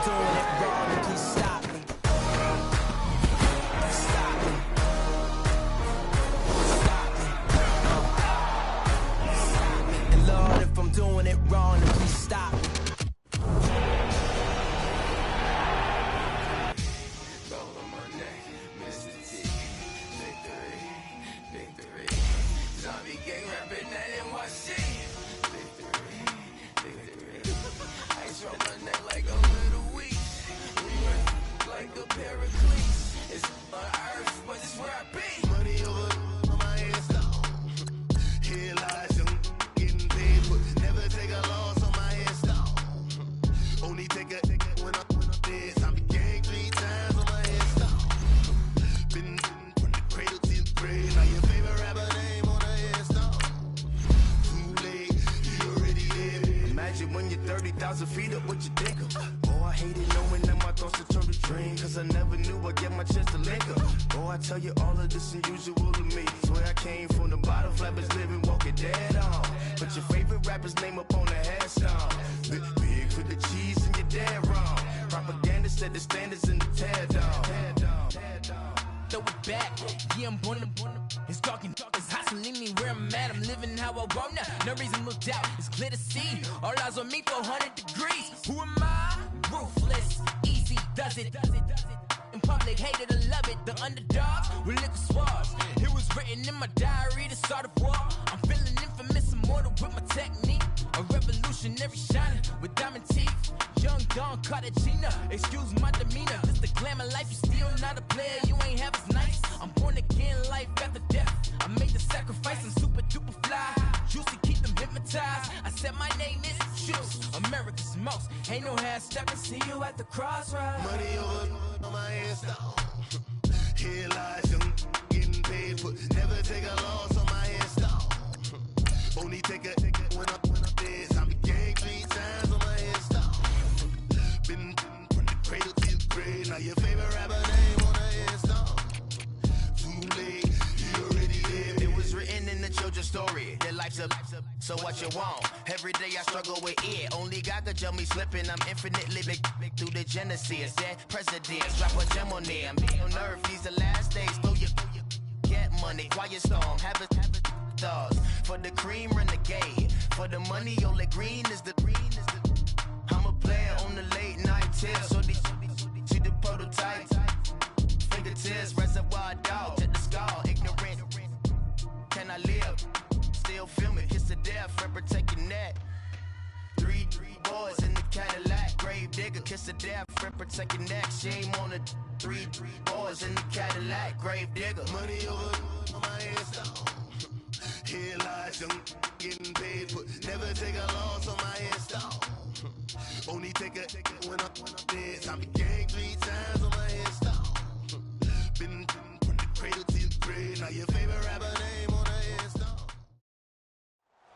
doing it wrong, then please stop me. Stop me. Stop me. Stop me. And Lord, if I'm doing it wrong, then please stop me. When you're 30,000 feet up, what you think of? Oh, I hated knowing that my thoughts would turn to dream, cause I never knew I'd get my chance to link up. Oh, I tell you all of this unusual to me. Swear I came from the bottom, flappers living, walking dead on. Put your favorite rapper's name up on the headstone. Big for the cheese and you're dead wrong. Propaganda set the standards in the tear down. Throw it back, yeah, I'm born to. It's talking, it's hustling me where I'm at. I'm living how I want now. No reason to look out, it's clear to see. All eyes on me for 100 degrees. Who am I? Ruthless, easy, does it. In public, hated or love it. The underdogs with liquor swabs. It was written in my diary to start a war. I'm feeling infamous, immortal with my technique. A revolutionary shining with diamond teeth. Young Don Cartagena, excuse my demeanor. This the glamour life, you still not a player, you ain't half as nice. I'm born again, life after death. I made the sacrifice, I'm super duper fly. Juicy, keep them hypnotized. I said my name is Juice, America's most. Ain't no half stepping, see you at the crossroads. Money over on my headstone. Here lies young, getting paid, but never take a loss on my headstone. Only take a when I'm dead. I became 3 times on my headstone. Been from the cradle to the grave. Now your favorite rapper name on the headstone. Too late, you already lived. It was written in the children's story. Their life's up, so what you want? Every day I struggle with it. Only God could tell me slipping. I'm infinitely big through the genesis. Dead presidents, drop a gem on them. On earth, these the last days. Throw your get money, quiet storm. Have it stars. For the cream, renegade. For the money, only green is the. I'm a player on the late night tips. So they see the prototype. Fingertips, reservoir dog. Check the skull, ignorant. Can I live? Still film it, kiss the death, friend protecting that. 3 boys in the Cadillac, grave digger, kiss the death, friend protecting that. Shame on the 3 boys in the Cadillac, grave digger. Money over on my headstone. Here lies young, getting paid, but never take a loss on my headstone. Only take a when I'm dead. I became 3 times on my headstone. Been from the cradle to the grave. Now your favorite rapper name on the headstone.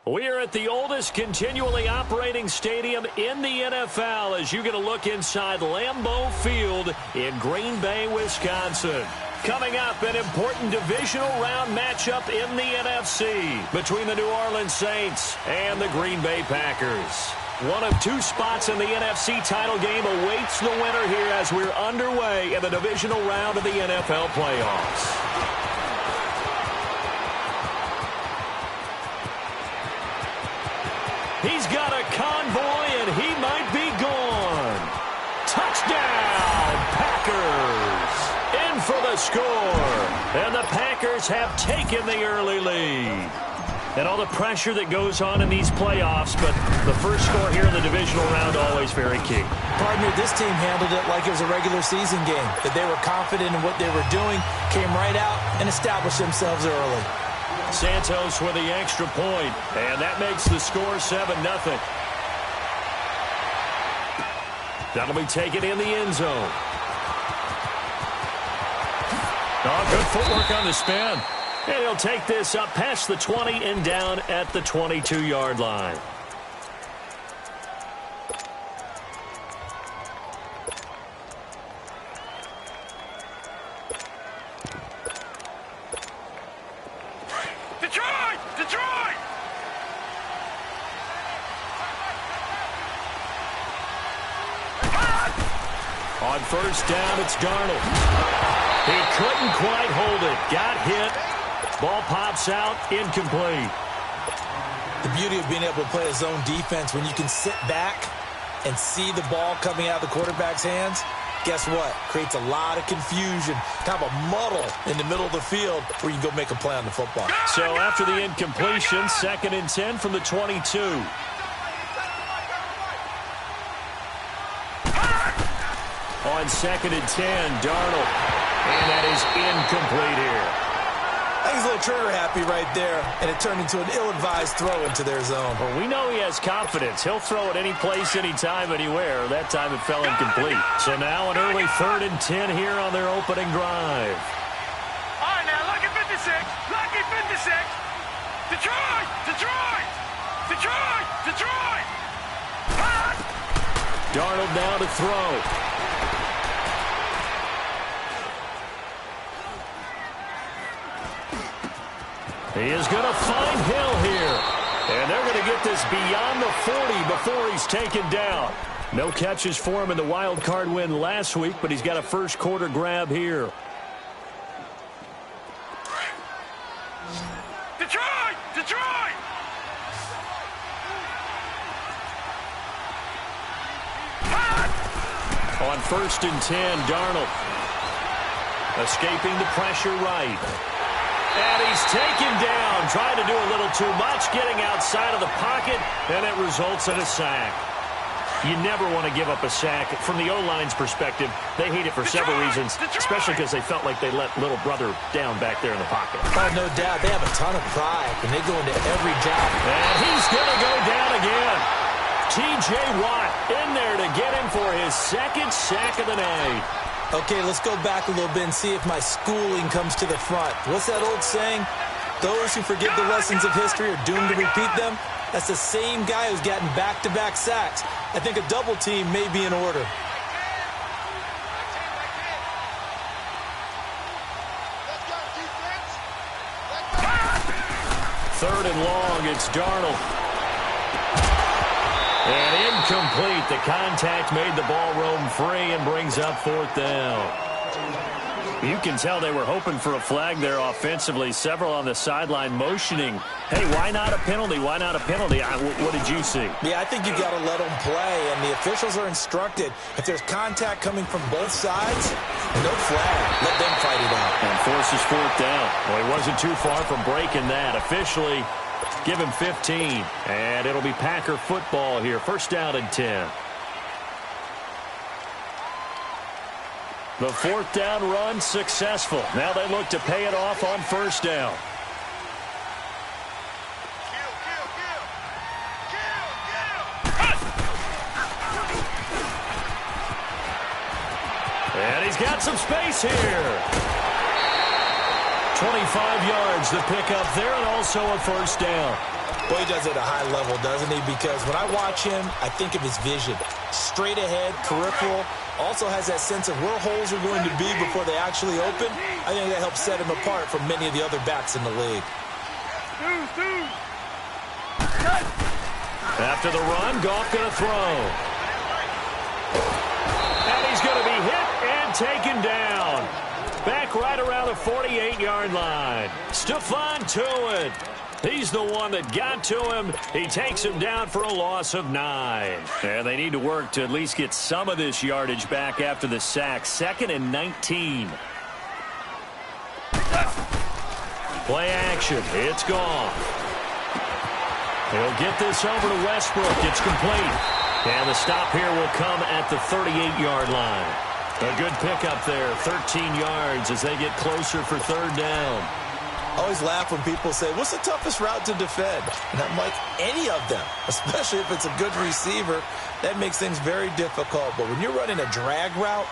We are at the oldest continually operating stadium in the NFL as you get a look inside Lambeau Field in Green Bay, Wisconsin. Coming up, an important divisional round matchup in the NFC between the New Orleans Saints and the Green Bay Packers. One of 2 spots in the NFC title game awaits the winner here as we're underway in the divisional round of the NFL playoffs. He's got a convoy, and he might be gone. Touchdown, Packers! In for the score. And the Packers have taken the early lead. And all the pressure that goes on in these playoffs, but the first score here in the divisional round always very key. Partner, this team handled it like it was a regular season game. That they were confident in what they were doing, came right out and established themselves early. Santos with the extra point, and that makes the score 7-0. That'll be taken in the end zone. Oh, good footwork on the spin. And he'll take this up past the 20 and down at the 22-yard line. Detroit! Detroit! On first down, it's Darnold. He couldn't quite hold it. Got hit. Ball pops out, incomplete. The beauty of being able to play a zone defense when you can sit back and see the ball coming out of the quarterback's hands, guess what? Creates a lot of confusion, kind of a muddle in the middle of the field where you can go make a play on the football. So after the incompletion, 2nd and 10 from the 22. On 2nd and 10, Darnold. And that is incomplete here. I think he's a little trigger happy right there, and it turned into an ill-advised throw into their zone. Well, we know he has confidence. He'll throw it any place, anytime, anywhere. That time it fell incomplete. So now an early 3rd and 10 here on their opening drive. All right, now, lucky 56. Lucky 56. Detroit! Detroit! Detroit! Detroit! Darnold now to throw. He is going to find Hill here. And they're going to get this beyond the 40 before he's taken down. No catches for him in the wild card win last week, but he's got a first quarter grab here. Detroit! Detroit! On 1st and 10, Darnold. Escaping the pressure right. And he's taken down, trying to do a little too much, getting outside of the pocket, and it results in a sack. You never want to give up a sack. From the O-line's perspective, they hate it for several reasons, especially because they felt like they let little brother down back there in the pocket. Oh, no doubt. They have a ton of pride, and they go into every job. And he's going to go down again. T.J. Watt in there to get him for his 2nd sack of the night. Okay, let's go back a little bit and see if my schooling comes to the front. What's that old saying? Those who forget the lessons of history are doomed to repeat them. That's the same guy who's gotten back-to-back sacks. I think a double team may be in order. Third and long, it's Darnold. And incomplete. The contact made the ball roam free and brings up 4th down. You can tell they were hoping for a flag there offensively. Several on the sideline motioning. Hey, why not a penalty? Why not a penalty? What did you see? Yeah, I think you got to let them play, and the officials are instructed. If there's contact coming from both sides, no flag. Let them fight it out. And forces 4th down. Well, he wasn't too far from breaking that. Officially, give him 15. And it'll be Packer football here. 1st down and 10. The 4th down run successful. Now they look to pay it off on 1st down. And he's got some space here. 25 yards to pick up there, and also a 1st down. Boy, he does it at a high level, doesn't he? Because when I watch him, I think of his vision. Straight ahead, peripheral. Also has that sense of where holes are going to be before they actually open. I think that helps set him apart from many of the other backs in the league. After the run, Goff going to throw. And he's going to be hit and taken down. Back right around the 48-yard line. Stephon Tuitt. He's the one that got to him. He takes him down for a loss of 9. And they need to work to at least get some of this yardage back after the sack. 2nd and 19. Play action. It's gone. He'll get this over to Westbrook. It's complete. And the stop here will come at the 38-yard line. A good pickup there. 13 yards as they get closer for 3rd down. I always laugh when people say, what's the toughest route to defend? And I'm like, any of them, especially if it's a good receiver. That makes things very difficult. But when you're running a drag route,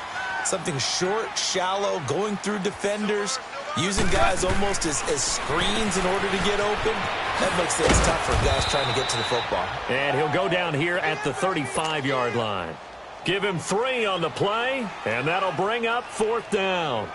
something short, shallow, going through defenders, using guys almost as screens in order to get open, that makes things tough for guys trying to get to the football. And he'll go down here at the 35-yard line. Give him 3 on the play, and that'll bring up 4th down.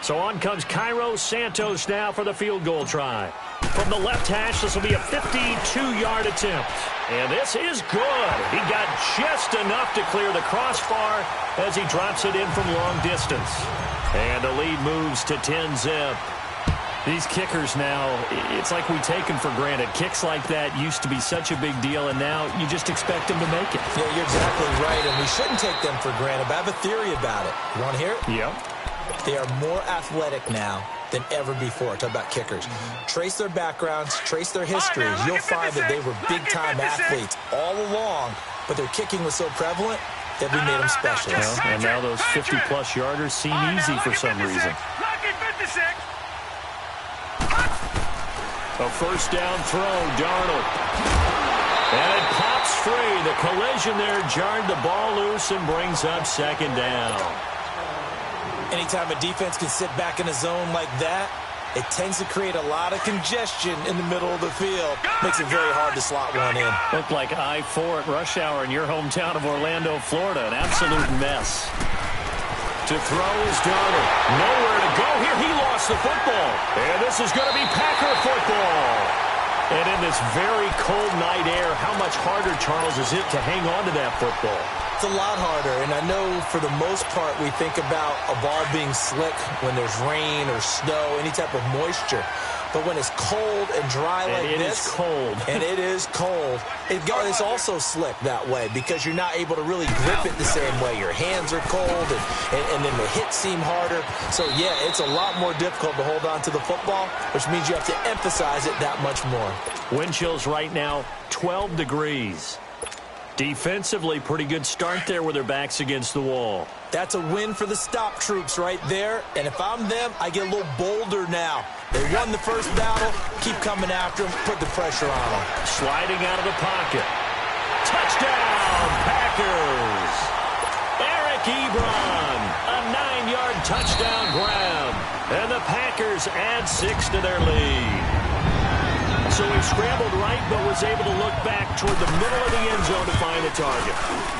So on comes Cairo Santos now for the field goal try. From the left hash, this will be a 52-yard attempt. And this is good. He got just enough to clear the crossbar as he drops it in from long distance. And the lead moves to 10-zip. These kickers now, it's like we take them for granted. Kicks like that used to be such a big deal, and now you just expect them to make it. Yeah, you're exactly right, and we shouldn't take them for granted, but I have a theory about it. You want to hear it? Yep. They are more athletic now than ever before. Talk about kickers. Trace their backgrounds, trace their histories. You'll find that they were big-time athletes all along, but their kicking was so prevalent that we made them specialists. Well, and now those 50-plus yarders seem easy for some reason. A first down throw, Darnold. And it pops free. The collision there jarred the ball loose and brings up second down. Anytime a defense can sit back in a zone like that, it tends to create a lot of congestion in the middle of the field. Makes it very hard to slot one in. Looked like I-4 at rush hour in your hometown of Orlando, Florida. An absolute mess. To throw is Darnold. Nowhere to go here. He lost the football. And this is going to be Packer football. And in this very cold night air, how much harder, Charles, is it to hang on to that football? It's a lot harder, and I know for the most part we think about a ball being slick when there's rain or snow, any type of moisture. But when it's cold and dry like this, it is cold. And it is cold, it's also slick that way because you're not able to really grip it the same way. Your hands are cold, and then the hits seem harder. So, yeah, it's a lot more difficult to hold on to the football, which means you have to emphasize it that much more. Wind chills right now, 12 degrees. Defensively, pretty good start there with their backs against the wall. That's a win for the stop troops right there. And if I'm them, I get a little bolder now. They won the first battle. Keep coming after them. Put the pressure on them. Sliding out of the pocket. Touchdown, Packers. Eric Ebron. A 9-yard touchdown grab. And the Packers add 6 to their lead. So he scrambled right, but was able to look back toward the middle of the end zone to find a target.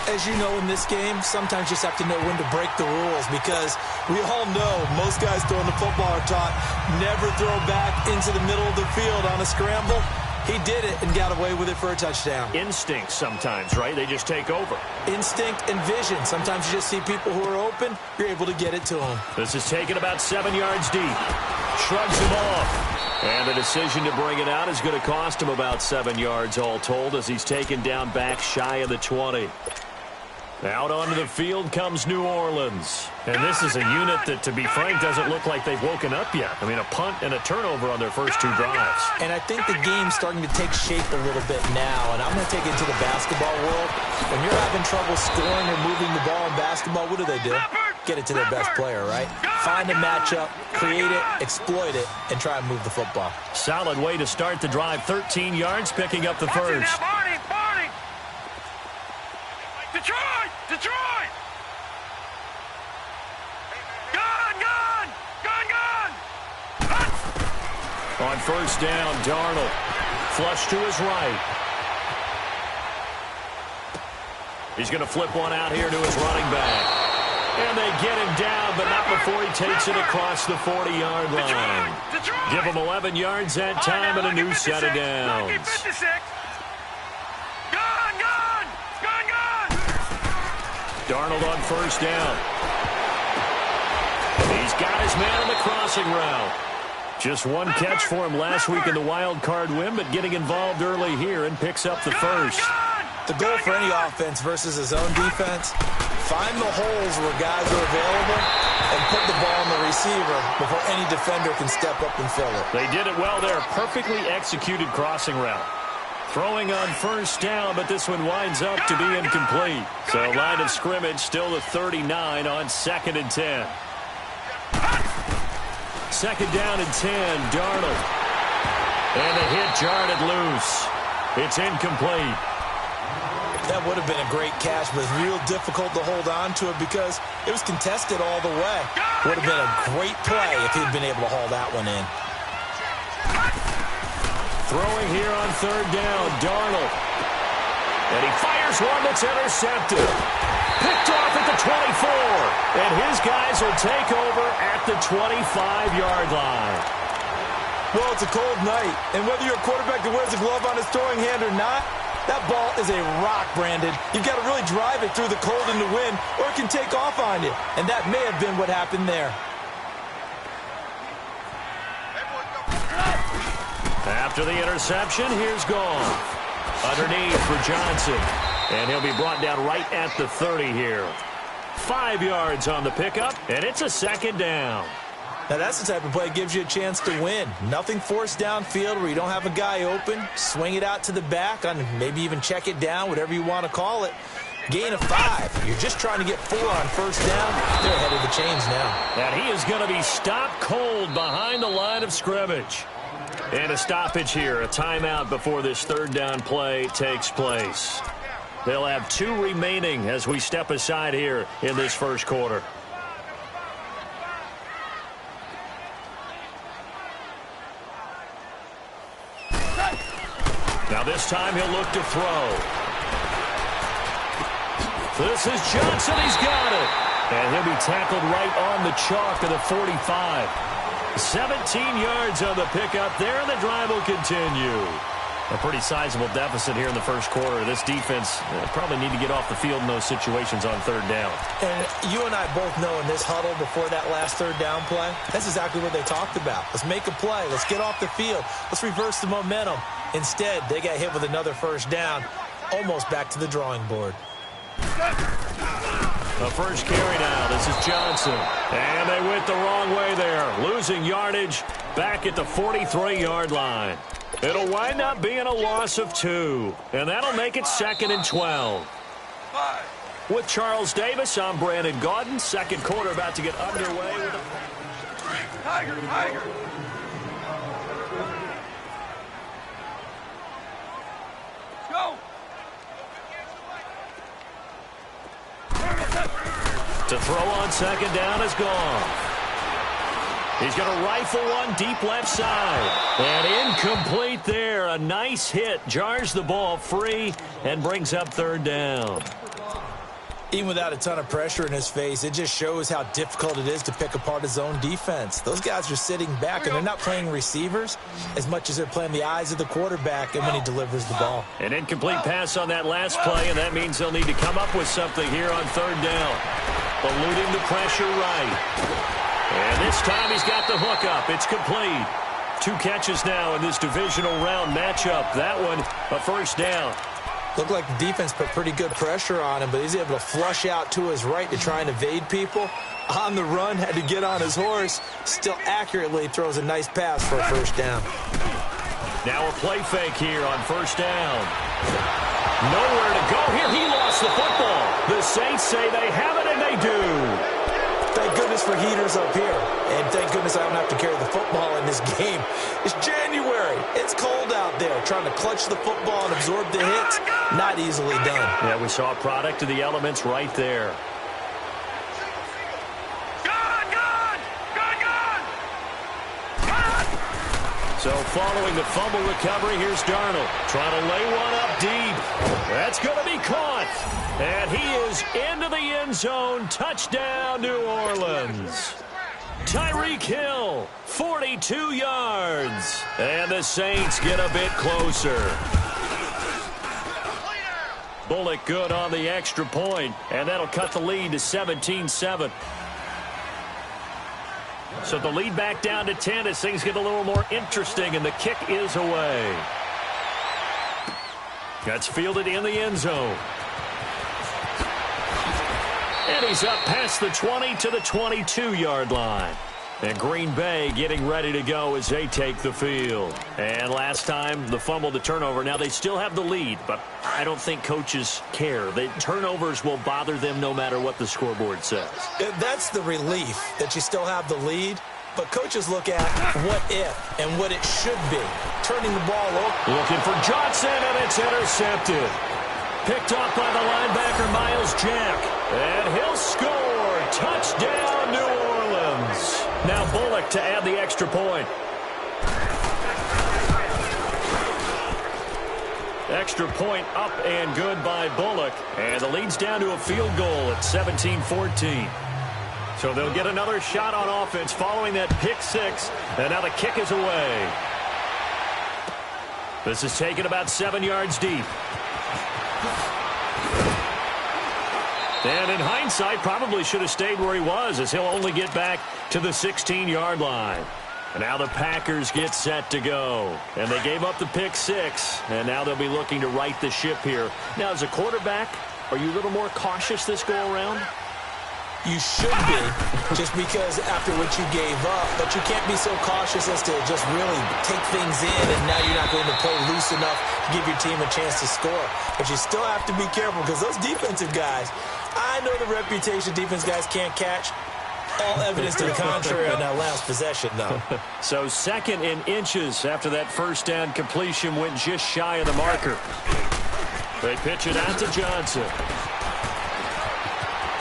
As you know, in this game, sometimes you just have to know when to break the rules because we all know most guys throwing the football are taught never throw back into the middle of the field on a scramble. He did it and got away with it for a touchdown. Instinct sometimes, right? They just take over. Instinct and vision. Sometimes you just see people who are open, you're able to get it to them. This is taken about 7 yards deep. Shrugs him off. And the decision to bring it out is going to cost him about 7 yards all told as he's taken down back shy of the 20. Out onto the field comes New Orleans. And this is a unit that, to be frank, doesn't look like they've woken up yet. I mean, a punt and a turnover on their first 2 drives. And I think the game's starting to take shape a little bit now. And I'm going to take it to the basketball world. When you're having trouble scoring or moving the ball in basketball, what do? Get it to their best player, right? Find a matchup, create it, exploit it, and try and move the football. Solid way to start the drive. 13 yards, picking up the first. Barney! Detroit! Gone! On first down, Darnold. Flush to his right. He's going to flip one out here to his running back. And they get him down, but not before he takes it across the 40-yard line. Give him 11 yards that time and a new set of downs. Darnold on first down. He's got his man on the crossing route. Just one catch for him last week in the wild card win, but getting involved early here and picks up the first. The goal for any offense versus his own defense, find the holes where guys are available and put the ball on the receiver before any defender can step up and fill it. They did it well there. Perfectly executed crossing route. Throwing on first down, but this one winds up to be incomplete. So line of scrimmage still the 39 on 2nd and 10. 2nd down and 10, Darnold. And the hit jarred it loose. It's incomplete. That would have been a great catch, but it's real difficult to hold on to it because it was contested all the way. Would have been a great play if he'd been able to haul that one in. Throwing here on 3rd down, Darnold. And he fires one that's intercepted. Picked off at the 24. And his guys will take over at the 25-yard line. Well, it's a cold night, and whether you're a quarterback that wears a glove on his throwing hand or not, that ball is a rock, Brandon. You've got to really drive it through the cold and the wind, or it can take off on you, and that may have been what happened there. After the interception, here's Goff. Underneath for Johnson, and he'll be brought down right at the 30 here. 5 yards on the pickup, and it's a second down. Now, that's the type of play that gives you a chance to win. Nothing forced downfield where you don't have a guy open. Swing it out to the back, on maybe even check it down, whatever you want to call it. Gain of 5. You're just trying to get 4 on first down. They're ahead of the chains now. And he is going to be stopped cold behind the line of scrimmage. And a stoppage here, a timeout before this third down play takes place. They'll have 2 remaining as we step aside here in this first quarter. Now this time he'll look to throw. This is Johnson. He's got it. And he'll be tackled right on the chalk of the 45. 17 yards on the pickup there, and the drive will continue. A pretty sizable deficit here in the first quarter. This defense probably need to get off the field in those situations on third down. And you and I both know in this huddle before that last third down play, that's exactly what they talked about. Let's make a play. Let's get off the field. Let's reverse the momentum. Instead, they got hit with another first down, almost back to the drawing board. The first carry now. This is Johnson. And they went the wrong way there. Losing yardage back at the 43-yard line. It'll wind up being a loss of 2. And that'll make it 2nd and 12. With Charles Davis, I'm Brandon Gaudin. Second quarter about to get underway. Tiger! Go! To throw on second down is Goff. He's going to rifle one deep left side. And incomplete there. A nice hit. Jars the ball free and brings up third down. Even without a ton of pressure in his face, it just shows how difficult it is to pick apart his own defense. Those guys are sitting back, and they're not playing receivers as much as they're playing the eyes of the quarterback and when he delivers the ball. An incomplete pass on that last play, and that means they'll need to come up with something here on third down. Eluding the pressure right. And this time he's got the hook up. It's complete. 2 catches now in this divisional round matchup. That one, a first down. Looked like the defense put pretty good pressure on him, but he's able to flush out to his right to try and evade people. On the run, had to get on his horse. Still accurately throws a nice pass for a first down. Now a play fake here on first down. Nowhere to go here. He lost the football. The Saints say they have it, and they do. Thank goodness for heaters up here. And thank goodness I don't have to carry the football in this game. It's January. It's cold out there. Trying to clutch the football and absorb the hits, not easily done. Yeah, we saw a product of the elements right there. So following the fumble recovery, here's Darnold. Trying to lay one up deep. That's going to be caught. And he is into the end zone. Touchdown, New Orleans. Tyreek Hill, 42 yards. And the Saints get a bit closer. Bullock good on the extra point, and that'll cut the lead to 17-7. So the lead back down to 10 as things get a little more interesting, and the kick is away. That's fielded in the end zone. And he's up past the 20 to the 22-yard line. And Green Bay getting ready to go as they take the field. And last time, the fumble, the turnover. Now they still have the lead, but I don't think coaches care. The turnovers will bother them no matter what the scoreboard says. That's the relief that you still have the lead. But coaches look at what if and what it should be. Turning the ball over. Looking for Johnson, and it's intercepted. Picked up by the linebacker, Miles Jack. And he'll score. Touchdown, New Orleans. Now Bullock to add the extra point. Extra point up and good by Bullock. And the lead's down to a field goal at 17-14. So they'll get another shot on offense following that pick six. And now the kick is away. This is taken about 7 yards deep. And in hindsight, probably should have stayed where he was, as he'll only get back to the 16-yard line. And now the Packers get set to go. And they gave up the pick six, and now they'll be looking to right the ship here. Now, as a quarterback, are you a little more cautious this go-around? You should be, just because after what you gave up, but you can't be so cautious as to just really take things in, and now you're not going to play loose enough to give your team a chance to score. But you still have to be careful, because those defensive guys, I know the reputation defense guys can't catch. All evidence to the contrary on that last possession, though. So 2nd and inches after that first down completion went just shy of the marker. They pitch it out to Johnson.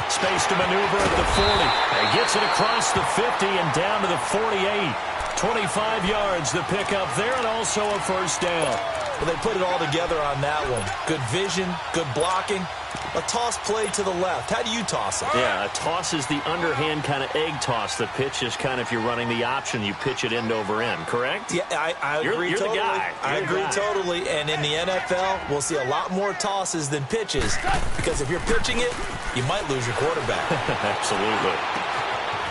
Space to maneuver at the 40. And gets it across the 50 and down to the 48. 25 yards the pickup there, and also a first down. Well, they put it all together on that one. Good vision, good blocking. A toss play to the left. How do you toss it? Yeah, a toss is the underhand kind of egg toss. The pitch is kind of, if you're running the option, you pitch it end over end, correct? Yeah, I agree you're totally. The guy. I agree totally. And in the NFL, we'll see a lot more tosses than pitches, because if you're pitching it, you might lose your quarterback. Absolutely.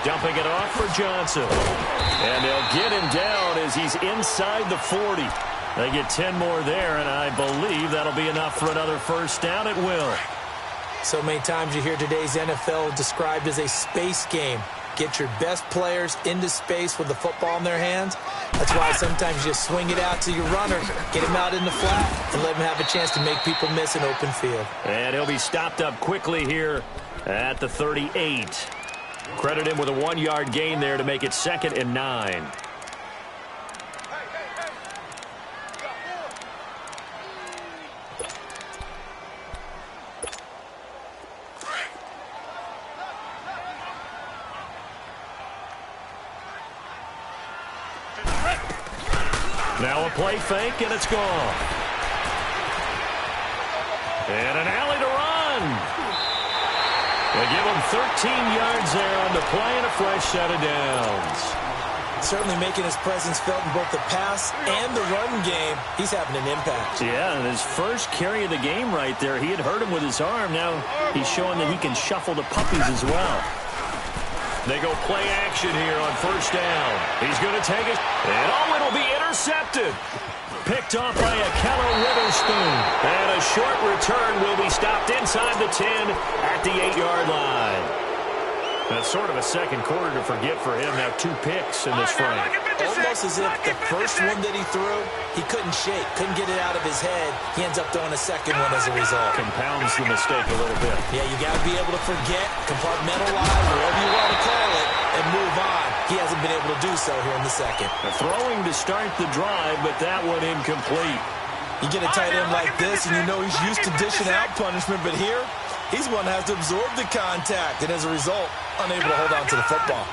Dumping it off for Johnson. And they'll get him down as he's inside the 40. They get 10 more there, and I believe that'll be enough for another first down at will. So many times you hear today's NFL described as a space game. Get your best players into space with the football in their hands. That's why sometimes you just swing it out to your runner, get him out in the flat, and let him have a chance to make people miss an open field. And he'll be stopped up quickly here at the 38. Credit him with a 1-yard gain there to make it 2nd and 9. Now a play fake, and it's gone. And an alley to run. They give him 13 yards there on the play and a fresh set of downs. Certainly making his presence felt in both the pass and the run game. He's having an impact. Yeah, and his first carry of the game right there, he had hurt him with his arm. Now he's showing that he can shuffle the puppies as well. They go play action here on first down. He's going to take it, and it'll be intercepted. Picked off by Ahkello Witherspoon. And a short return will be stopped inside the 10 at the 8-yard line. That's sort of a second quarter to forget for him. Now 2 picks in this frame. Almost as if the first one that he threw, he couldn't shake, couldn't get it out of his head. He ends up throwing a second one as a result. Compounds the mistake a little bit. Yeah, you got to be able to forget, compartmentalize, whatever you want to call it, and move on. He hasn't been able to do so here in the second. Throwing to start the drive, but that one incomplete. You get a tight end like this, and you know he's used to dishing out punishment, but here, he's one that has to absorb the contact, and as a result, unable to hold on to the football.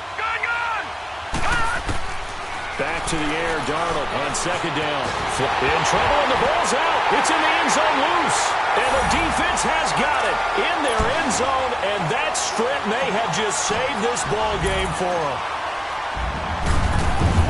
Back to the air, Darnold on second down. In trouble, and the ball's out. It's in the end zone loose. And the defense has got it in their end zone, and that strip may have just saved this ball game for them.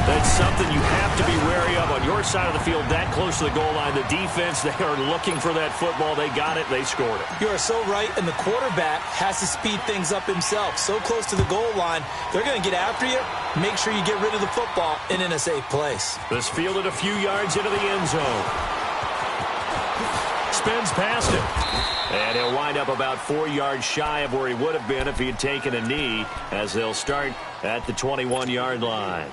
That's something you have to be wary of on your side of the field, that close to the goal line. The defense, they are looking for that football. They got it. They scored it. You are so right, and the quarterback has to speed things up himself. So close to the goal line, they're going to get after you. Make sure you get rid of the football and in a safe place. This fielded a few yards into the end zone. Spins past him. And he'll wind up about 4 yards shy of where he would have been if he had taken a knee, as they'll start at the 21-yard line.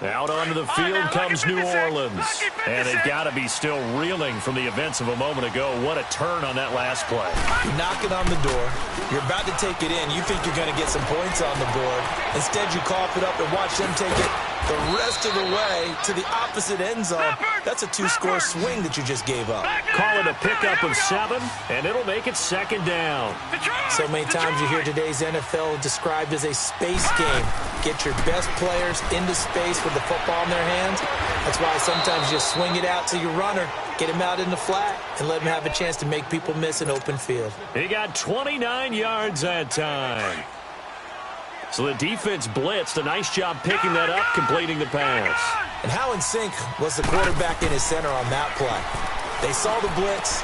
Out onto the field comes New Orleans. And they've got to be still reeling from the events of a moment ago. What a turn on that last play. You're knocking on the door. You're about to take it in. You think you're going to get some points on the board. Instead, you cough it up and watch them take it the rest of the way to the opposite end zone. That's a 2-score swing that you just gave up. Call it a pickup of 7, and it'll make it second down. So many times you hear today's NFL described as a space game. Get your best players into space with the football in their hands. That's why sometimes you swing it out to your runner, get him out in the flat, and let him have a chance to make people miss an open field. He got 29 yards that time. So the defense blitzed. A nice job picking that up, completing the pass. And how in sync was the quarterback in his center on that play? They saw the blitz,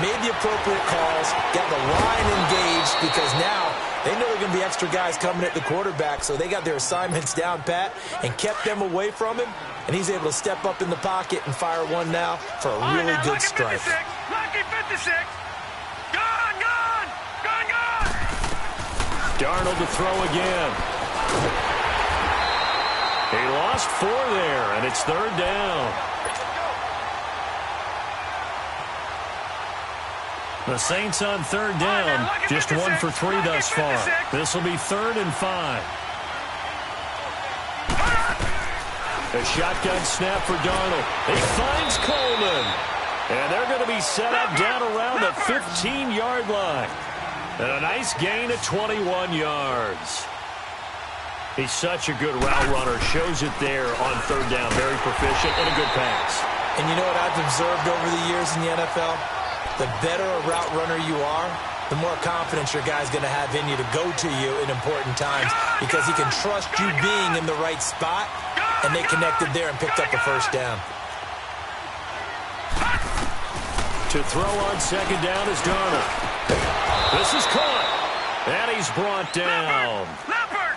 made the appropriate calls, got the line engaged because now they know there are going to be extra guys coming at the quarterback, so they got their assignments down pat and kept them away from him, and he's able to step up in the pocket and fire one now for a really good strike. Lucky 56. Gone, gone, gone, gone. Darnold to throw again. He lost 4 there, and it's 3rd down. The Saints on 3rd down, just 1 for 3 thus far. This will be 3rd and 5. A shotgun snap for Darnold. He finds Coleman. And they're going to be set up down around the 15-yard line. And a nice gain of 21 yards. He's such a good route runner. Shows it there on 3rd down. Very proficient and a good pass. And you know what I've observed over the years in the NFL? The better a route runner you are, the more confidence your guy's going to have in you to go to you in important times because he can trust you being in the right spot, and they connected there and picked up the 1st down. To throw on 2nd down is Darnold. This is caught, and he's brought down.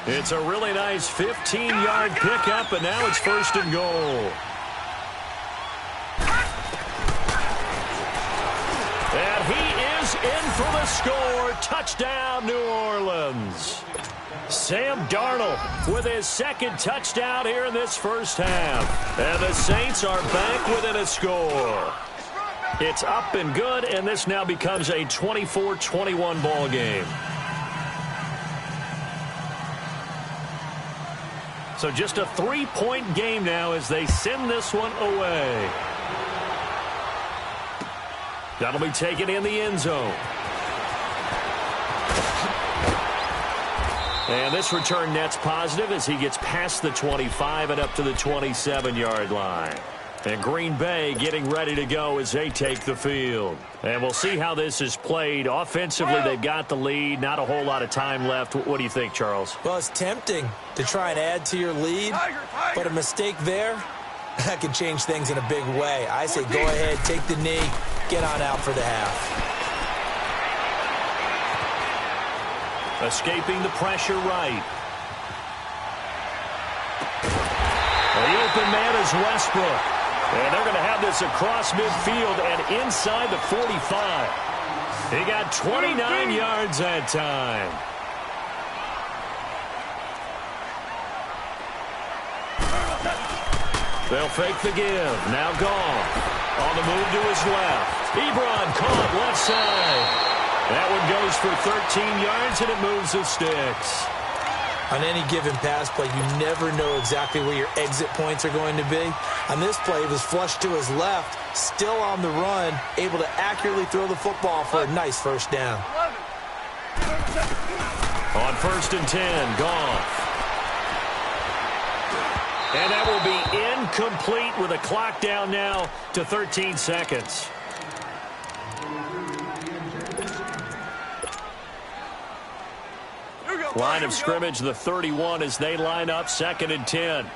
It's a really nice 15-yard pickup, and now it's 1st and goal. And he is in for the score. Touchdown, New Orleans. Sam Darnold with his 2nd touchdown here in this first half. And the Saints are back within a score. It's up and good, and this now becomes a 24-21 ball game. So just a 3-point game now as they send this one away. That'll be taken in the end zone. And this return net's positive as he gets past the 25 and up to the 27-yard line. And Green Bay getting ready to go as they take the field. And we'll see how this is played. Offensively, they've got the lead. Not a whole lot of time left. What do you think, Charles? Well, it's tempting to try and add to your lead, but a mistake there, that can change things in a big way. I say go ahead, take the knee, get on out for the half. Escaping the pressure right. The open man is Westbrook. And they're going to have this across midfield and inside the 45. He got 29 yards that time. They'll fake the give. Now Goff. On the move to his left. Ebron caught left side. That one goes for 13 yards, and it moves the sticks. On any given pass play, you never know exactly where your exit points are going to be. On this play, it was flushed to his left, still on the run, able to accurately throw the football for a nice 1st down. On 1st and 10, Goff. And that will be incomplete with a clock down now to 13 seconds. Line of scrimmage, the 31 as they line up 2nd and 10.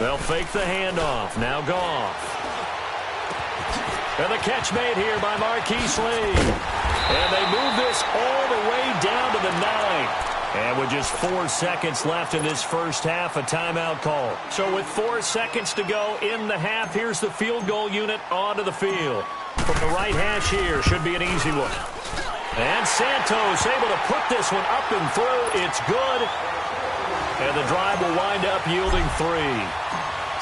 They'll fake the handoff. Now Goff. And the catch made here by Marquise Lee. And they move this all the way down to the 9. And with just 4 seconds left in this first half, a timeout call. So with 4 seconds to go in the half, here's the field goal unit onto the field. From the right hash here, should be an easy one. And Santos able to put this one up and through. It's good. And the drive will wind up yielding 3.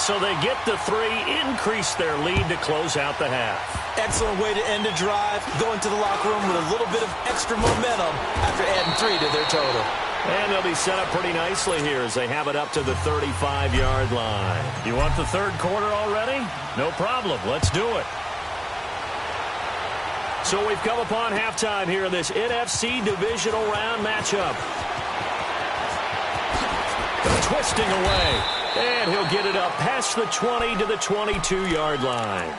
So they get the 3, increase their lead to close out the half. Excellent way to end a drive, go into the locker room with a little bit of extra momentum after adding 3 to their total. And they'll be set up pretty nicely here as they have it up to the 35-yard line. You want the 3rd quarter already? No problem. Let's do it. So we've come upon halftime here in this NFC divisional round matchup. Twisting away. And he'll get it up past the 20 to the 22-yard line.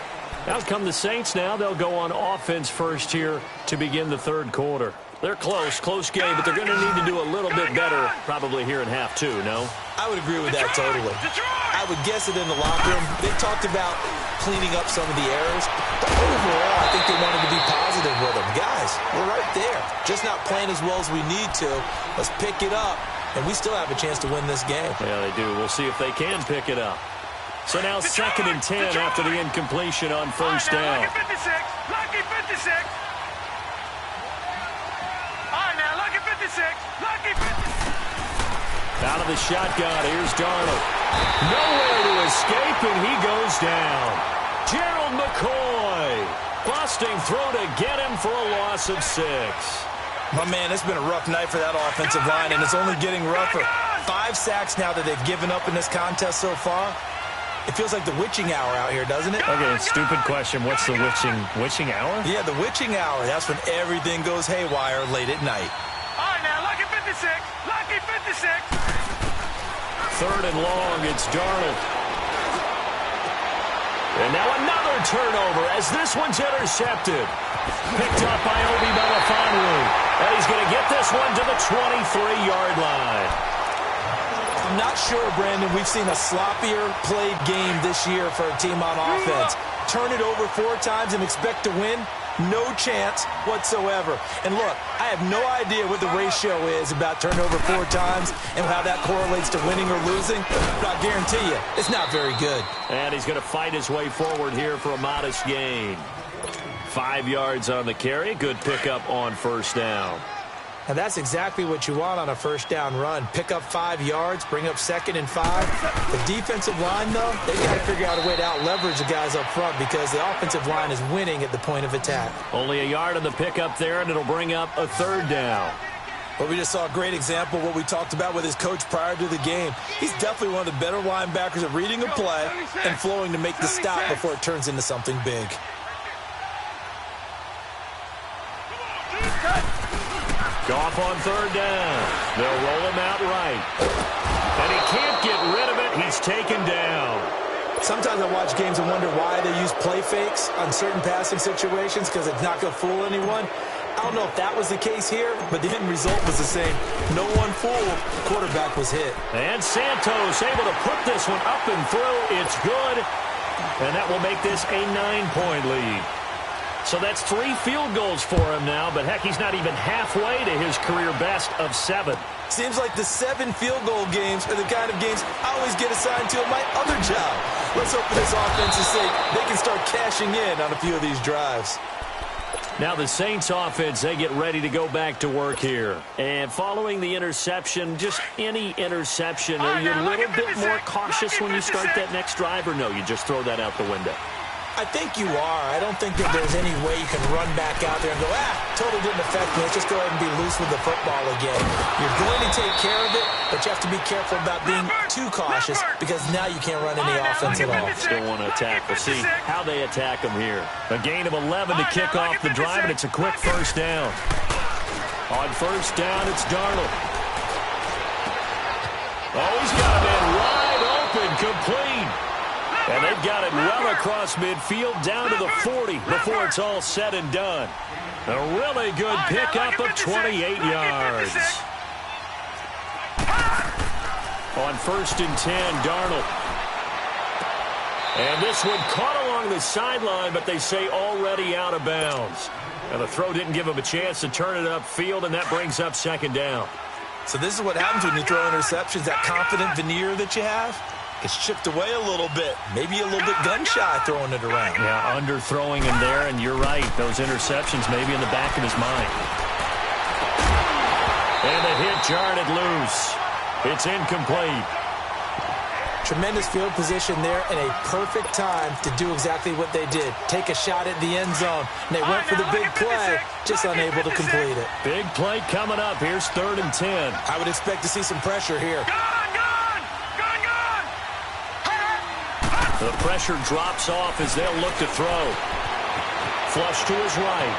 Out come the Saints now. They'll go on offense first here to begin the third quarter. They're close game, but they're going to need to do a little bit better probably here in half two, no? I would agree with that totally. I would guess it in the locker room. They talked about cleaning up some of the errors. But overall, I think they wanted to be positive with them. Guys, we're right there. Just not playing as well as we need to. Let's pick it up, and we still have a chance to win this game. Yeah, they do. We'll see if they can pick it up. So now 2nd and 10 after the incompletion on first down. Lucky 56. Lucky 56. All right, now, lucky 56. Lucky 56. Out of the shotgun, here's Darnold. Nowhere to escape, and he goes down. Gerald McCoy. Busting through to get him for a loss of 6. My man, it's been a rough night for that offensive line, and it's only getting rougher. 5 sacks now that they've given up in this contest so far. It feels like the witching hour out here, doesn't it? Okay, stupid question. What's the witching hour? Yeah, the witching hour. That's when everything goes haywire late at night. All right, now, lucky 56. Lucky 56. 3rd and long, it's Darnold. And now another turnover as this one's intercepted. Picked up by Obi Melifonwu. And he's going to get this one to the 23-yard line. I'm not sure, Brandon, we've seen a sloppier played game this year for a team on offense. Turn it over 4 times and expect to win? No chance whatsoever. And look, I have no idea what the ratio is about turnover 4 times and how that correlates to winning or losing, but I guarantee you, it's not very good. And he's going to fight his way forward here for a modest gain. 5 yards on the carry. Good pickup on first down. And that's exactly what you want on a first down run. Pick up 5 yards, bring up 2nd and 5. The defensive line, though, they've got to figure out a way to out-leverage the guys up front because the offensive line is winning at the point of attack. Only a yard on the pickup there, and it'll bring up a 3rd down. But we just saw a great example of what we talked about with his coach prior to the game. He's definitely one of the better linebackers at reading a play and flowing to make the stop before it turns into something big. Goff on 3rd down. They'll roll him out right. And he can't get rid of it. He's taken down. Sometimes I watch games and wonder why they use play fakes on certain passing situations because it's not going to fool anyone. I don't know if that was the case here, but the end result was the same. No one fooled. Quarterback was hit. And Santos able to put this one up and through. It's good. And that will make this a 9-point lead. So that's 3 field goals for him now, but heck, he's not even halfway to his career best of 7. Seems like the 7 field goal games are the kind of games I always get assigned to at my other job. Let's hope for this offense's sake they can start cashing in on a few of these drives. Now the Saints offense, they get ready to go back to work here. And following the interception, just any interception, are you a little bit more cautious when you start that next drive, or no, you just throw that out the window? I think you are. I don't think that there's any way you can run back out there and go, totally didn't affect me. Let's just go ahead and be loose with the football again. You're going to take care of it, but you have to be careful about being too cautious because now you can't run any offense at all. Still want to attack. We'll see how they attack them here. A gain of 11 to kick off the drive, and it's a quick first down. On first down, it's Darnold. Oh, he's got a man wide open, complete. And they've got it well across midfield down to the 40 before it's all said and done. A really good pickup of 28 yards. On 1st and 10, Darnold. And this one caught along the sideline, but they say already out of bounds. And the throw didn't give him a chance to turn it upfield, and that brings up 2nd down. So this is what happens when you throw interceptions, that confident veneer that you have. It's chipped away a little bit. Maybe a little bit gun-shy throwing it around. Yeah, underthrowing him there, and you're right. Those interceptions maybe in the back of his mind. And the hit jarred it loose. It's incomplete. Tremendous field position there and a perfect time to do exactly what they did. Take a shot at the end zone. And they went for the big play, just unable to complete it. Big play coming up. Here's 3rd and 10. I would expect to see some pressure here. The pressure drops off as they'll look to throw. Flush to his right.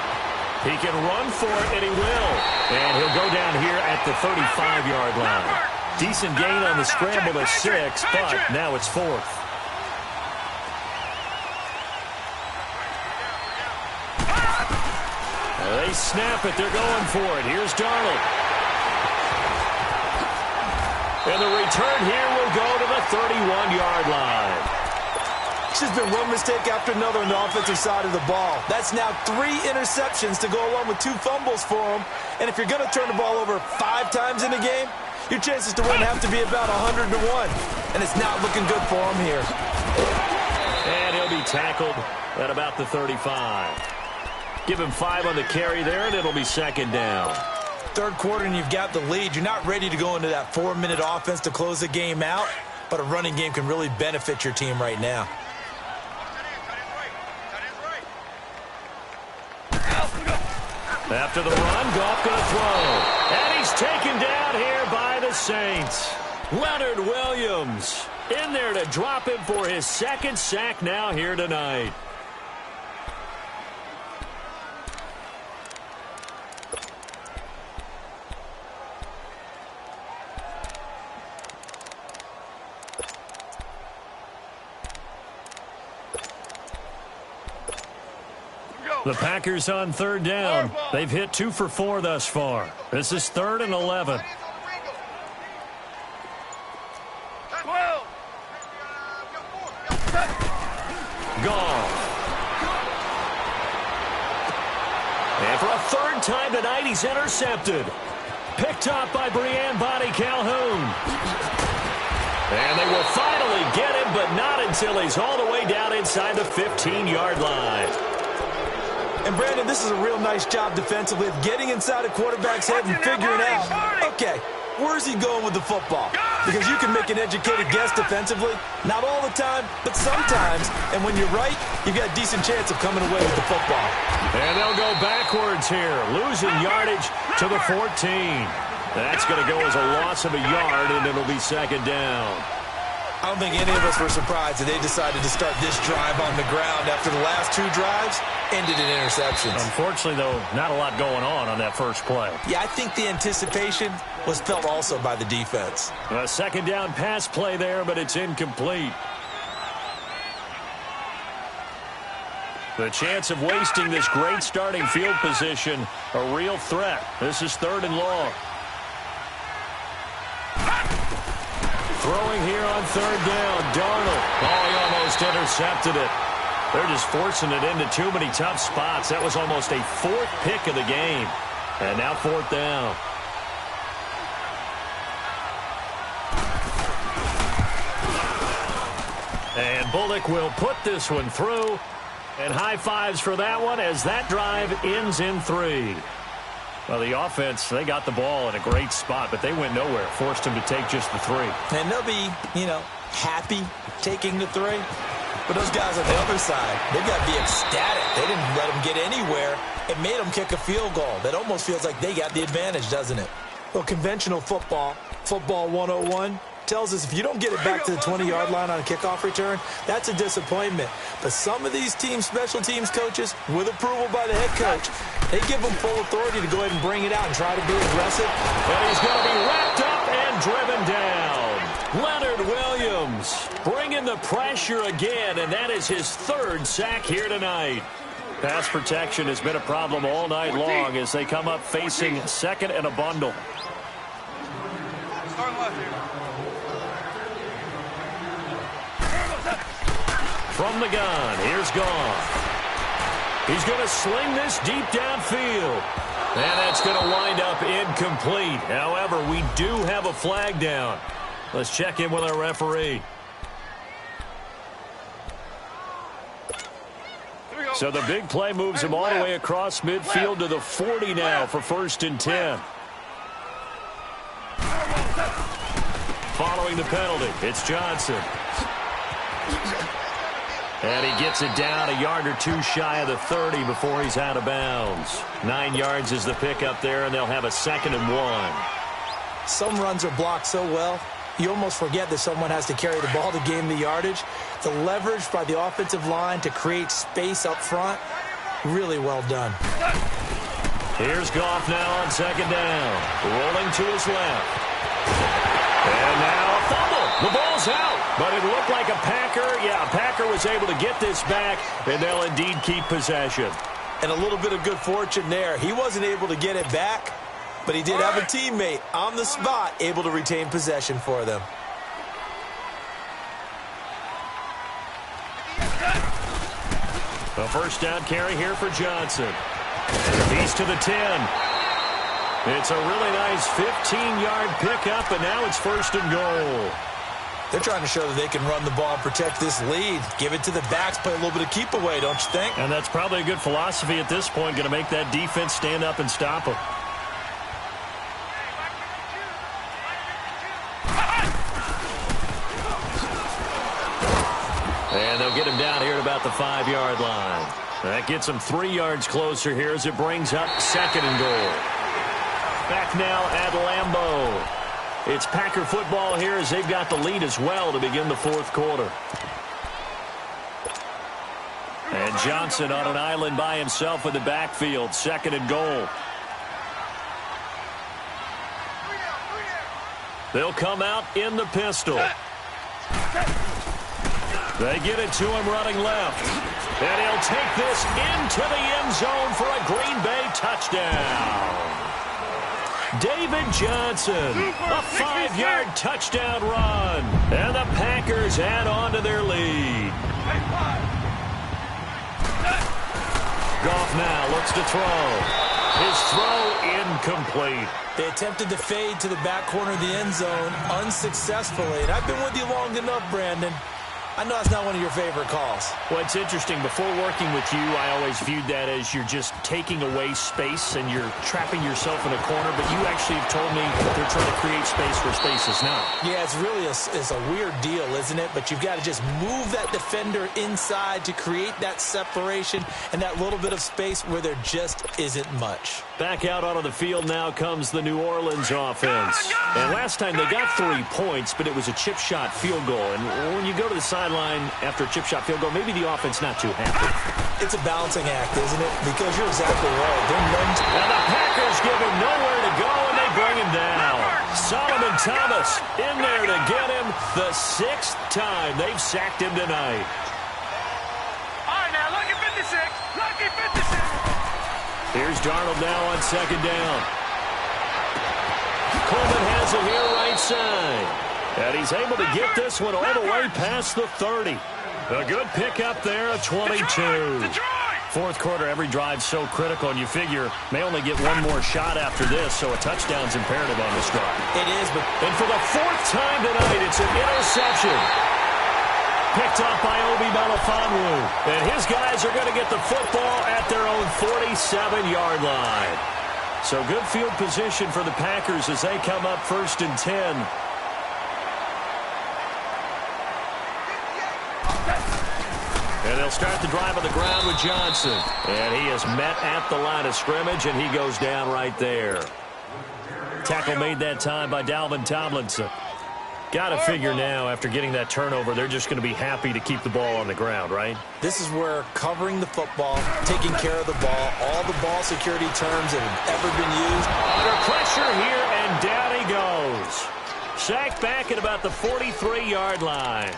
He can run for it, and he will. And he'll go down here at the 35-yard line. Decent gain on the scramble to 6, but now it's 4th. They snap it. They're going for it. Here's Darnold. And the return here will go to the 31-yard line. It's just been one mistake after another on the offensive side of the ball. That's now 3 interceptions to go along with 2 fumbles for him. And if you're going to turn the ball over 5 times in a game, your chances to win have to be about 100 to 1. And it's not looking good for him here. And he'll be tackled at about the 35. Give him 5 on the carry there, and it'll be second down. Third quarter and you've got the lead. You're not ready to go into that 4-minute offense to close the game out, but a running game can really benefit your team right now. After the run, Goff going to throw. And he's taken down here by the Saints. Leonard Williams in there to drop him for his 2nd sack now here tonight. The Packers on 3rd down. They've hit 2 for 4 thus far. This is 3rd and 11. 12. Goff. And for a 3rd time tonight, he's intercepted. Picked up by Brian Bonnie Calhoun. And they will finally get him, but not until he's all the way down inside the 15-yard line. And, Brandon, this is a real nice job defensively of getting inside a quarterback's head and figuring out, okay, where's he going with the football? Because you can make an educated guess defensively. Not all the time, but sometimes. And when you're right, you've got a decent chance of coming away with the football. And they'll go backwards here, losing yardage to the 14. That's going to go as a loss of a yard, and it'll be second down. I don't think any of us were surprised that they decided to start this drive on the ground after the last 2 drives ended in interceptions. Unfortunately, though, not a lot going on that first play. Yeah, I think the anticipation was felt also by the defense. A second down pass play there, but it's incomplete. The chance of wasting this great starting field position, a real threat. This is 3rd and long. Throwing here on 3rd down, Darnold. Oh, he almost intercepted it. They're just forcing it into too many tough spots. That was almost a 4th pick of the game. And now 4th down. And Bullock will put this one through. And high fives for that one as that drive ends in 3. Well, the offense, they got the ball in a great spot, but they went nowhere. Forced them to take just the 3. And they'll be, happy taking the 3. But those guys on the other side, they've got to be ecstatic. They didn't let them get anywhere. It made them kick a field goal. That almost feels like they got the advantage, doesn't it? Well, conventional football 101, tells us if you don't get it back to the 20-yard line on a kickoff return, that's a disappointment. But some of these team special teams coaches, with approval by the head coach, they give them full authority to go ahead and bring it out and try to be aggressive. And he's going to be wrapped up and driven down. Leonard Williams bringing the pressure again, and that is his 3rd sack here tonight. Pass protection has been a problem all night long as they come up facing 2nd and a bundle. From the gun, here's Goff. He's going to sling this deep downfield. And that's going to wind up incomplete. However, we do have a flag down. Let's check in with our referee. So the big play moves him all the way across midfield to the 40 now for 1st and 10. Following the penalty, it's Johnson. And he gets it down a yard or 2 shy of the 30 before he's out of bounds. 9 yards is the pickup there, and they'll have a 2nd and 1. Some runs are blocked so well, you almost forget that someone has to carry the ball to gain the yardage. The leverage by the offensive line to create space up front, really well done. Here's Goff now on 2nd down. Rolling to his left. And now a fumble. The ball's out. But it looked like a Packer. Yeah, Packer was able to get this back, and they'll indeed keep possession. And a little bit of good fortune there. He wasn't able to get it back, but he did have a teammate on the spot able to retain possession for them. A first down carry here for Johnson. He's to the 10. It's a really nice 15-yard pickup, and now it's first and goal. They're trying to show that they can run the ball and protect this lead. Give it to the backs, play a little bit of keep away, don't you think? And that's probably a good philosophy at this point, going to make that defense stand up and stop them. And they'll get him down here at about the 5-yard line. That gets him 3 yards closer here as it brings up second and goal. Back now at Lambeau. It's Packer football here as they've got the lead as well to begin the fourth quarter. And Johnson on an island by himself in the backfield. Second and goal. They'll come out in the pistol. They get it to him running left. And he'll take this into the end zone for a Green Bay touchdown. David Johnson, a 5-yard touchdown run. And the Packers add on to their lead. Goff now looks to throw. His throw incomplete. They attempted to fade to the back corner of the end zone unsuccessfully. And I've been with you long enough, Brandon. I know that's not one of your favorite calls. Well, it's interesting. Before working with you, I always viewed that as you're just taking away space and you're trapping yourself in a corner. But you actually have told me they're trying to create space where space is not. Yeah, it's really a weird deal, isn't it? But you've got to just move that defender inside to create that separation and that little bit of space where there just isn't much. Back out onto the field now comes the New Orleans offense. And last time they got 3 points, but it was a chip shot field goal. And when you go to the sideline after a chip shot field goal, maybe the offense not too happy. It's a balancing act, isn't it? Because you're exactly right. And the Packers give him nowhere to go, and they bring him down. Solomon Thomas in there to get him the 6th time they've sacked him tonight. All right, now, lucky 56. Lucky 56. Here's Darnold now on second down. Coleman has it here right side. And he's able to get this one all the way past the 30. A good pickup there, a 22. Fourth quarter, every drive so critical, and you figure may only get one more shot after this, so a touchdown's imperative on this drive. It is, but... And for the 4th time tonight, it's an interception. Picked up by Obi Melifonwu. And his guys are going to get the football at their own 47-yard line. So good field position for the Packers as they come up 1st and 10. And they'll start the drive on the ground with Johnson. And he is met at the line of scrimmage, and he goes down right there. Tackle made that time by Dalvin Tomlinson. Got to figure now, after getting that turnover, they're just going to be happy to keep the ball on the ground, right? This is where covering the football, taking care of the ball, all the ball security terms that have ever been used. Under pressure here, and down he goes. Sacked back at about the 43-yard line.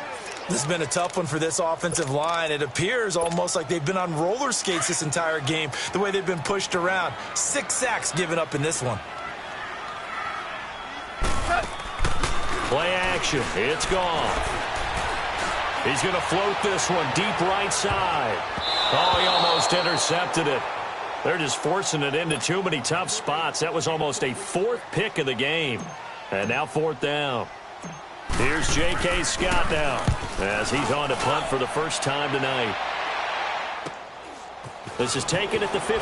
This has been a tough one for this offensive line. It appears almost like they've been on roller skates this entire game, the way they've been pushed around. 6 sacks given up in this one. Play action. It's gone. He's going to float this one deep right side. Oh, he almost intercepted it. They're just forcing it into too many tough spots. That was almost a 4th pick of the game. And now 4th down. Here's J.K. Scott now as he's on to punt for the first time tonight. This is taken at the 15.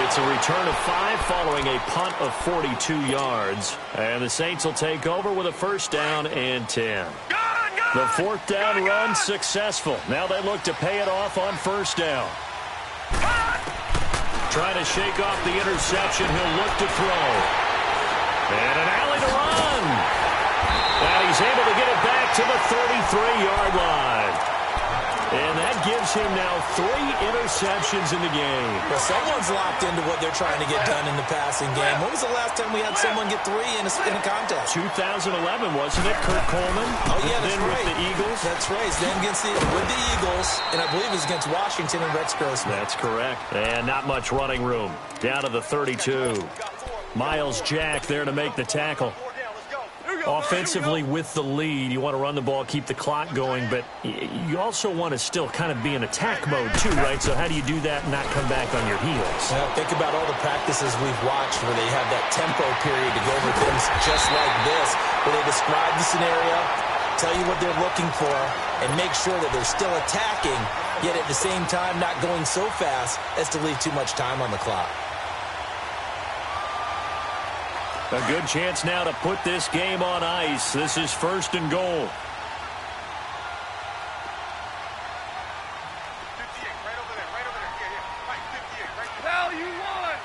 It's a return of 5 following a punt of 42 yards. And the Saints will take over with a first down and 10. The 4th down run successful. Now they look to pay it off on first down. Trying to shake off the interception. He'll look to throw. And an alley to run. And he's able to get it back to the 33-yard line. And that gives him now 3 interceptions in the game. Well, someone's locked into what they're trying to get done in the passing game. When was the last time we had someone get 3 in a contest? 2011, wasn't it? Kurt Coleman. Oh, yeah, that's then right. With the Eagles. That's right. Then with the Eagles, and I believe it was against Washington and Rex Grossman. That's correct. And not much running room. Down to the 32. Myles Jack there to make the tackle. Offensively with the lead, you want to run the ball, keep the clock going, but you also want to still kind of be in attack mode too, right? So how do you do that and not come back on your heels? Think about all the practices we've watched where they have that tempo period to go over things just like this, where they describe the scenario, tell you what they're looking for, and make sure that they're still attacking, yet at the same time not going so fast as to leave too much time on the clock. A good chance now to put this game on ice. This is 1st and goal. 58, right over there. Yeah. Right, 58, right there. Hell, you won!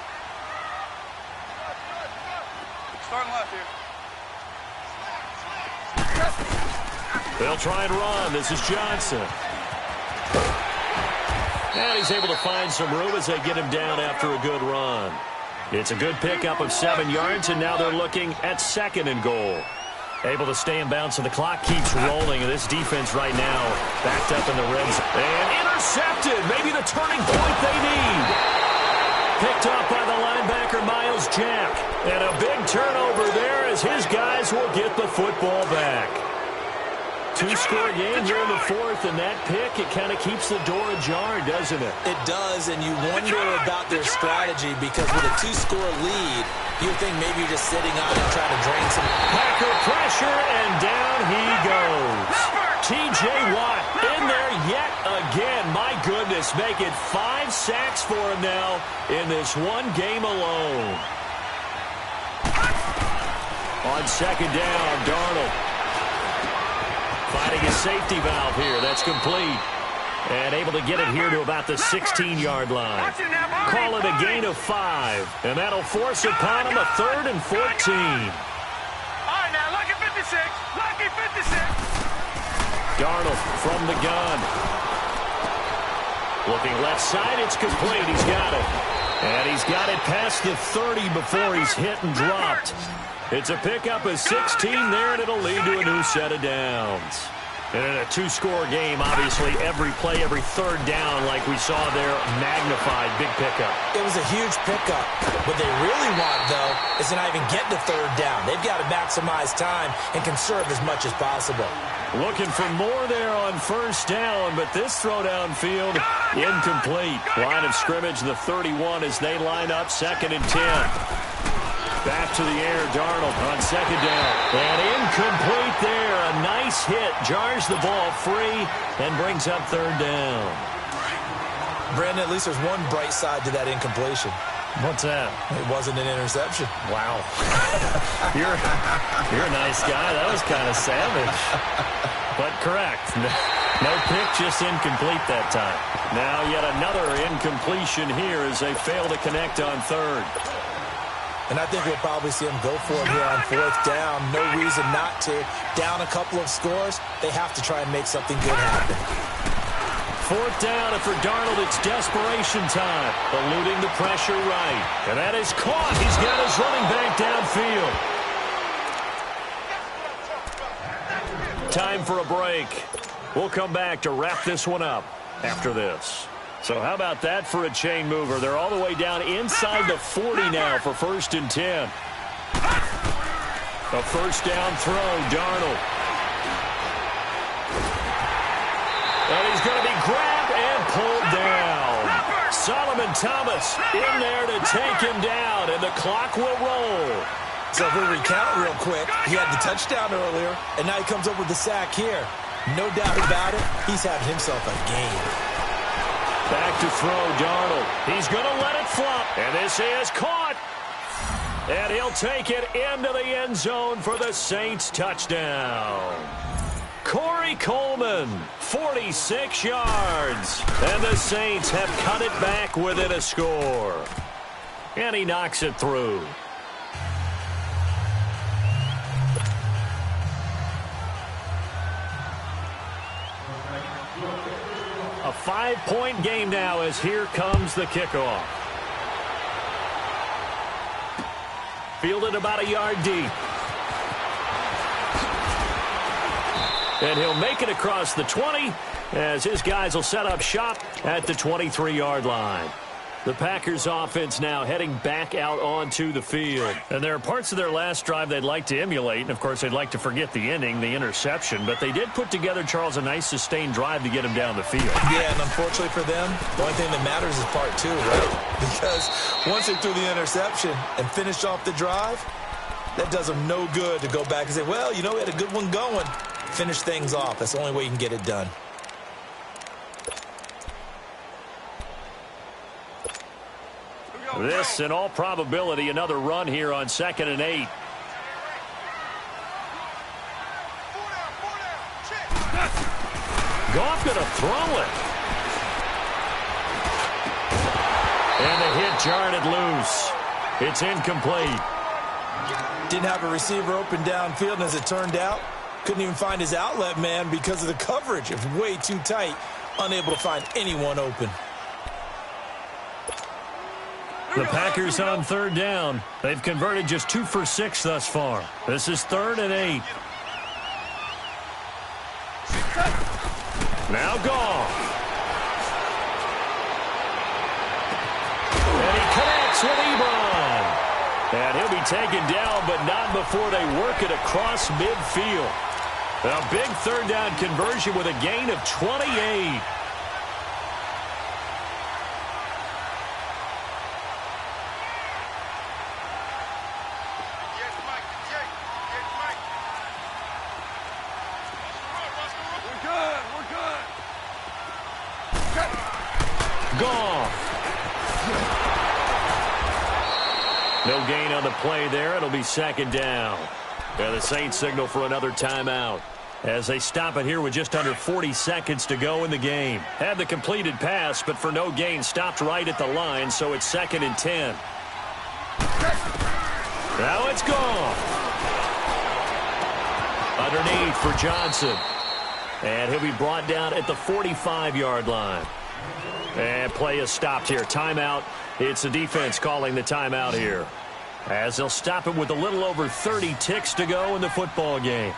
Starting left here. They'll try and run. This is Johnson. And he's able to find some room as they get him down after a good run. It's a good pickup of 7 yards, and now they're looking at 2nd and goal. Able to stay in bounds, and the clock keeps rolling. And this defense right now backed up in the red zone. And intercepted. Maybe the turning point they need. Picked off by the linebacker, Myles Jack. And a big turnover there as his guys will get the football back. 2-score game here in the 4th, and that pick, it kind of keeps the door ajar, doesn't it? It does, and you wonder about their strategy because with a 2-score lead, you would think maybe you're just sitting on it trying to drain some. Packer pressure, and down he goes. T.J. Watt in there yet again. My goodness, make it 5 sacks for him now in this one game alone. On 2nd down, Darnold. Finding a safety valve here. That's complete. And able to get it here to about the 16-yard line. Call it a gain of 5. And that'll force upon him a 3rd and 14. All right, now, lucky 56. Lucky 56. Darnold from the gun. Looking left side. It's complete. He's got it. And he's got it past the 30 before he's hit and dropped. It's a pickup of 16 there, and it'll lead to a new set of downs. And in a 2-score game, obviously, every play, every 3rd down, like we saw there, magnified, big pickup. It was a huge pickup. What they really want, though, is to not even get the 3rd down. They've got to maximize time and conserve as much as possible. Looking for more there on 1st down, but this throw downfield, incomplete. Line of scrimmage, the 31 as they line up 2nd and 10. Back to the air, Darnold on 2nd down. And incomplete there. A nice hit. Jars the ball free and brings up 3rd down. Brandon, at least there's one bright side to that incompletion. What's that? It wasn't an interception. Wow. You're a nice guy. That was kind of savage. But correct. No pick, just incomplete that time. Now yet another incompletion here as they fail to connect on 3rd. And I think we'll probably see them go for it here on 4th down. No reason not to. Down a couple of scores, they have to try and make something good happen. 4th down, and for Darnold, it's desperation time. Eluding the pressure right. And that is caught. He's got his running back downfield. Time for a break. We'll come back to wrap this one up after this. So how about that for a chain mover? They're all the way down inside the 40 now for 1st and 10. A 1st down throw, Darnold. And he's going to be grabbed and pulled down. Solomon Thomas in there to take him down, and the clock will roll. So if we recount real quick, he had the touchdown earlier, and now he comes up with the sack here. No doubt about it, he's having himself a game. Back to throw, Darnold. He's going to let it flop. And this is caught. And he'll take it into the end zone for the Saints touchdown. Corey Coleman, 46 yards. And the Saints have cut it back within a score. And he knocks it through. A 5-point game now as here comes the kickoff. Fielded about a yard deep. And he'll make it across the 20 as his guys will set up shop at the 23-yard line. The Packers offense now heading back out onto the field. And there are parts of their last drive they'd like to emulate. And, of course, they'd like to forget the ending, the interception. But they did put together, Charles, a nice sustained drive to get him down the field. Yeah, and unfortunately for them, the only thing that matters is part 2, right? Because once they threw the interception and finished off the drive, that does them no good to go back and say, well, you know, we had a good one going. Finish things off. That's the only way you can get it done. This, in all probability, another run here on 2nd and 8. Goff going to throw it. And the hit jarred it loose. It's incomplete. Didn't have a receiver open downfield, and as it turned out, couldn't even find his outlet man because of the coverage. It was way too tight, unable to find anyone open. The Packers on 3rd down. They've converted just 2 for 6 thus far. This is 3rd and 8. Now Goff. And he connects with Ebron. And he'll be taken down, but not before they work it across midfield. A big 3rd down conversion with a gain of 28. No gain on the play there. It'll be 2nd down. Yeah, the Saints signal for another timeout as they stop it here with just under 40 seconds to go in the game. Had the completed pass, but for no gain, stopped right at the line, so it's 2nd and 10. Now it's gone. Underneath for Johnson. And he'll be brought down at the 45-yard line. And play is stopped here. Timeout. It's the defense calling the timeout here, as they'll stop it with a little over 30 ticks to go in the football game.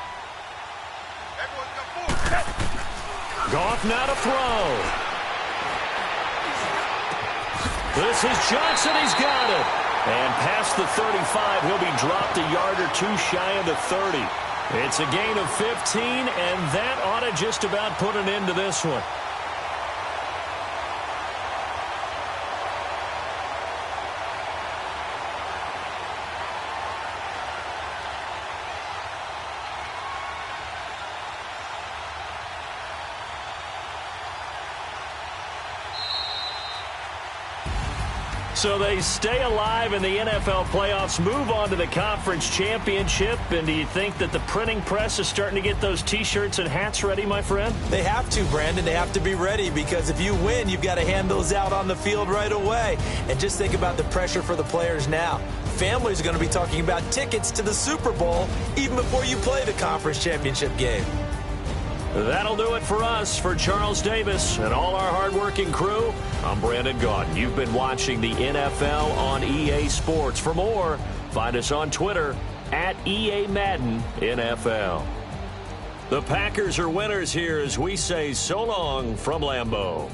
Goff now to throw. This is Johnson. He's got it. And past the 35, he'll be dropped a yard or 2 shy of the 30. It's a gain of 15, and that ought to just about put an end to this one. So they stay alive in the NFL playoffs, move on to the conference championship. And do you think that the printing press is starting to get those T-shirts and hats ready, my friend? They have to, Brandon. They have to be ready, because if you win, you've got to hand those out on the field right away. And just think about the pressure for the players now. Families are going to be talking about tickets to the Super Bowl even before you play the conference championship game. That'll do it for us. For Charles Davis and all our hardworking crew, I'm Brandon Gaudin. You've been watching the NFL on EA Sports. For more, find us on Twitter at EA Madden NFL. The Packers are winners here as we say so long from Lambeau.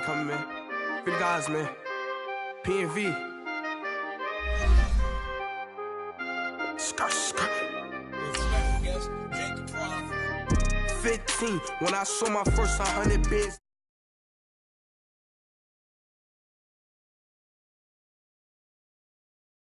coming, man. Free the guys, man. PNV. Skirt. 15, when I saw my first 100 bids.